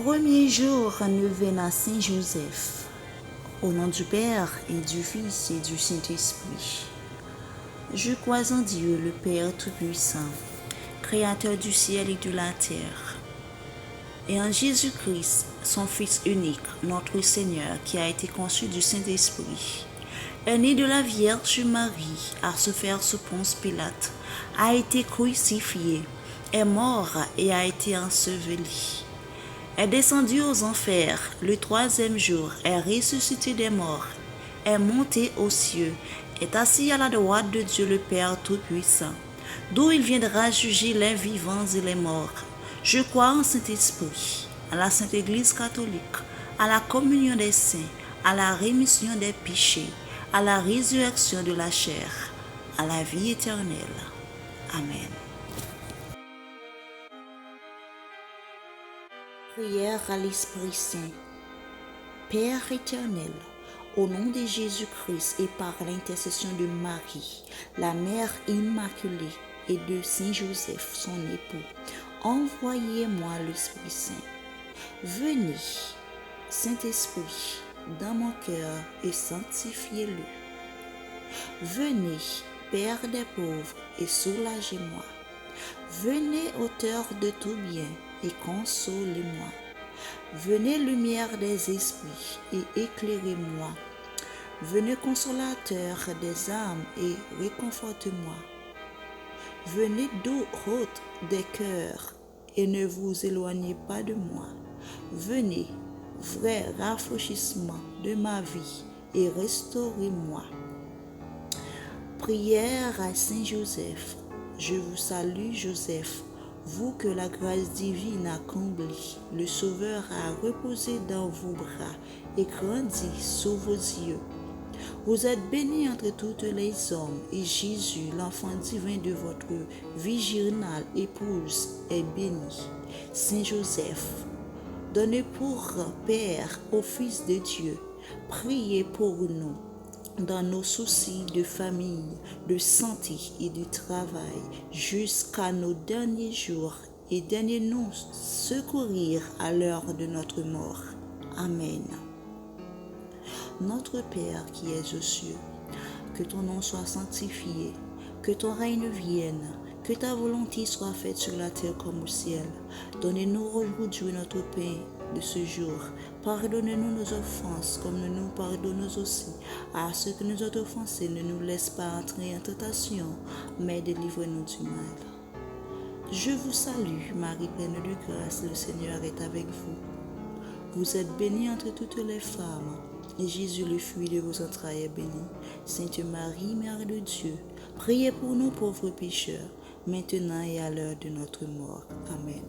Premier jour, novena Saint-Joseph. Au nom du Père et du Fils et du Saint-Esprit. Je crois en Dieu, le Père Tout-Puissant, Créateur du ciel et de la terre, et en Jésus-Christ, son Fils unique, notre Seigneur, qui a été conçu du Saint-Esprit, est né de la Vierge Marie, a souffert sous Ponce Pilate, a été crucifié, est mort et a été enseveli, est descendu aux enfers, le troisième jour est ressuscité des morts, est monté aux cieux, est assis à la droite de Dieu le Père Tout-Puissant, d'où il viendra juger les vivants et les morts. Je crois en Saint-Esprit, à la Sainte Église catholique, à la communion des saints, à la rémission des péchés, à la résurrection de la chair, à la vie éternelle. Amen. Prière à l'Esprit Saint. Père éternel, au nom de Jésus-Christ et par l'intercession de Marie, la Mère Immaculée, et de Saint Joseph, son époux, envoyez-moi l'Esprit Saint. Venez, Saint-Esprit, dans mon cœur et sanctifiez-le. Venez, Père des pauvres, et soulagez-moi. Venez, auteur de tout bien, et consolez-moi. Venez, lumière des esprits, et éclairez-moi. Venez, consolateur des âmes, et réconfortez-moi. Venez, d'eau haute des cœurs, et ne vous éloignez pas de moi. Venez, vrai rafraîchissement de ma vie, et restaurez-moi. Prière à Saint Joseph. Je vous salue, Joseph, vous que la grâce divine a comblé. Le Sauveur a reposé dans vos bras et grandi sous vos yeux. Vous êtes bénie entre toutes les hommes, et Jésus, l'enfant divin de votre virginale épouse, est béni. Saint Joseph, donnez pour Père au Fils de Dieu, priez pour nous dans nos soucis de famille, de santé et de travail, jusqu'à nos derniers jours, et daignez-nous secourir à l'heure de notre mort. Amen. Notre Père qui es aux cieux, que ton nom soit sanctifié, que ton règne vienne, que ta volonté soit faite sur la terre comme au ciel. Donnez-nous aujourd'hui notre pain de ce jour. Pardonnez-nous nos offenses, comme nous pardonnons aussi à ceux qui nous ont offensés. Ne nous laisse pas entrer en tentation, mais délivre-nous du mal. Je vous salue, Marie pleine de grâce, le Seigneur est avec vous. Vous êtes bénie entre toutes les femmes, et Jésus, le fruit de vos entrailles, est béni. Sainte Marie, Mère de Dieu, priez pour nous pauvres pécheurs, maintenant et à l'heure de notre mort. Amen.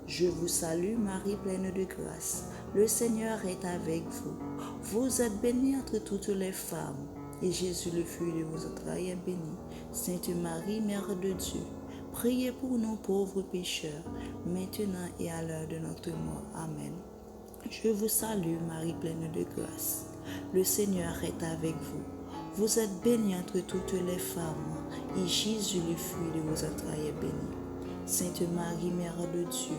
Je vous salue, Marie pleine de grâce. Le Seigneur est avec vous. Vous êtes bénie entre toutes les femmes, et Jésus, le fruit de vos entrailles, est béni. Sainte Marie, Mère de Dieu, priez pour nous pauvres pécheurs, maintenant et à l'heure de notre mort. Amen. Je vous salue, Marie pleine de grâce. Le Seigneur est avec vous. Vous êtes bénie entre toutes les femmes, et Jésus, le fruit de vos entrailles, est béni. Sainte Marie, Mère de Dieu,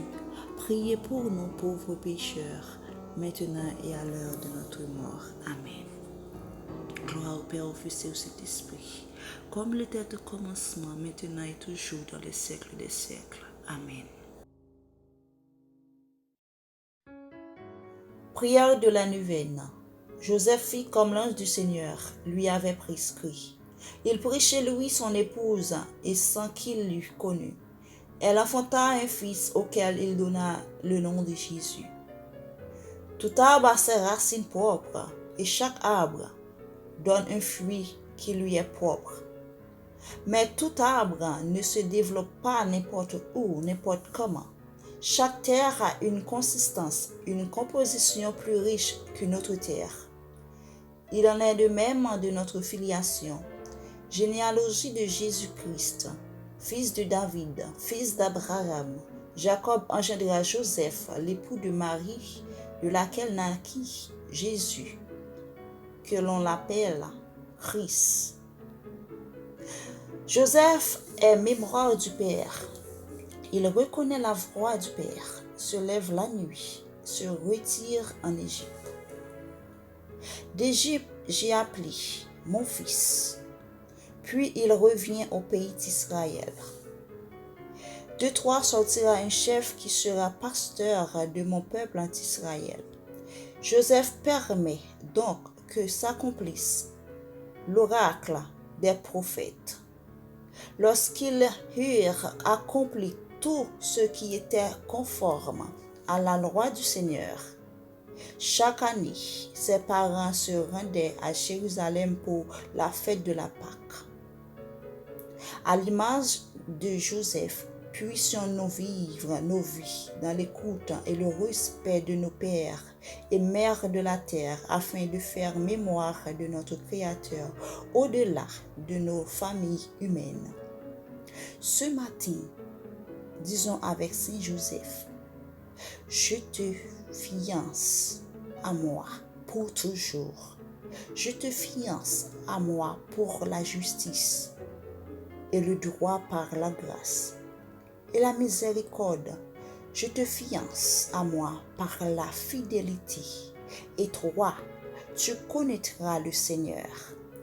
priez pour nous pauvres pécheurs, maintenant et à l'heure de notre mort. Amen. Gloire au Père, au Fils et au Saint-Esprit, comme il était au commencement, maintenant et toujours, dans les siècles des siècles. Amen. Prière de la neuvaine. Joseph fit comme l'ange du Seigneur lui avait prescrit. Il prit chez lui son épouse, et sans qu'il l'eût connue, elle enfanta un fils auquel il donna le nom de Jésus. Tout arbre a ses racines propres, et chaque arbre donne un fruit qui lui est propre. Mais tout arbre ne se développe pas n'importe où, n'importe comment. Chaque terre a une consistance, une composition plus riche qu'une autre terre. Il en est de même de notre filiation. Généalogie de Jésus-Christ, fils de David, fils d'Abraham. Jacob engendra Joseph, l'époux de Marie, de laquelle naquit Jésus, que l'on l'appelle Christ. Joseph est mémoire du Père. Il reconnaît la voix du Père, se lève la nuit, se retire en Égypte. D'Égypte, j'ai appelé mon fils, puis il revient au pays d'Israël. De toi sortira un chef qui sera pasteur de mon peuple en Israël. Joseph permet donc que s'accomplisse l'oracle des prophètes. Lorsqu'ils eurent accompli tout ce qui était conforme à la loi du Seigneur, chaque année, ses parents se rendaient à Jérusalem pour la fête de la Pâque. À l'image de Joseph, puissions-nous vivre nos vies dans l'écoute et le respect de nos pères et mères de la terre afin de faire mémoire de notre Créateur au-delà de nos familles humaines. Ce matin, disons avec Saint Joseph, je te fiance à moi pour toujours. Je te fiance à moi pour la justice et le droit par la grâce et la miséricorde. Je te fiance à moi par la fidélité. Et toi, tu connaîtras le Seigneur,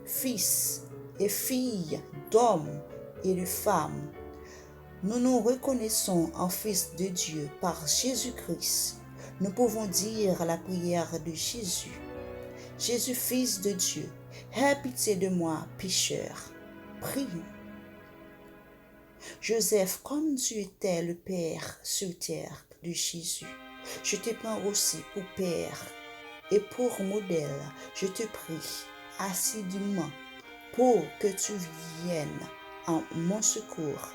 fils et fille d'hommes et de femmes. Nous nous reconnaissons en Fils de Dieu par Jésus-Christ. Nous pouvons dire la prière de Jésus. Jésus, Fils de Dieu, aie pitié de moi, pécheur. Prions. Joseph, comme tu étais le Père sur terre de Jésus, je te prends aussi pour Père et pour modèle. Je te prie assidûment pour que tu viennes en mon secours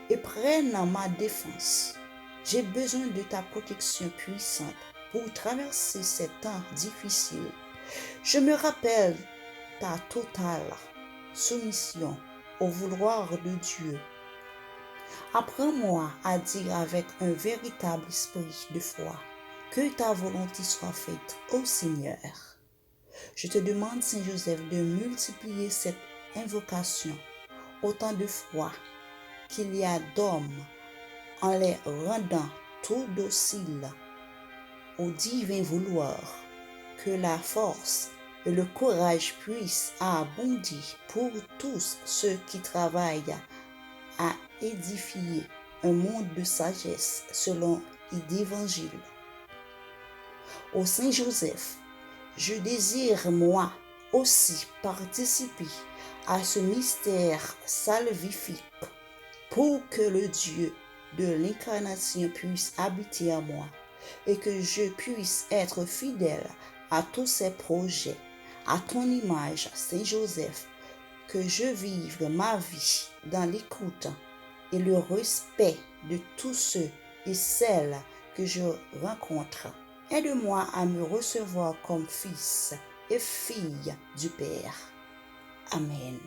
et prenne ma défense. J'ai besoin de ta protection puissante pour traverser ces temps difficiles. Je me rappelle ta totale soumission au vouloir de Dieu. Apprends-moi à dire avec un véritable esprit de foi que ta volonté soit faite, ô Seigneur. Je te demande, Saint Joseph, de multiplier cette invocation autant de fois qu'il y a d'hommes en les rendant tout dociles au divin vouloir, que la force et le courage puissent abonder pour tous ceux qui travaillent à édifier un monde de sagesse selon l'Évangile. Ô Saint Joseph, je désire moi aussi participer à ce mystère salvifique pour que le Dieu de l'incarnation puisse habiter en moi et que je puisse être fidèle à tous ses projets, à ton image, Saint Joseph, que je vive ma vie dans l'écoute et le respect de tous ceux et celles que je rencontre. Aide-moi à me recevoir comme fils et fille du Père. Amen.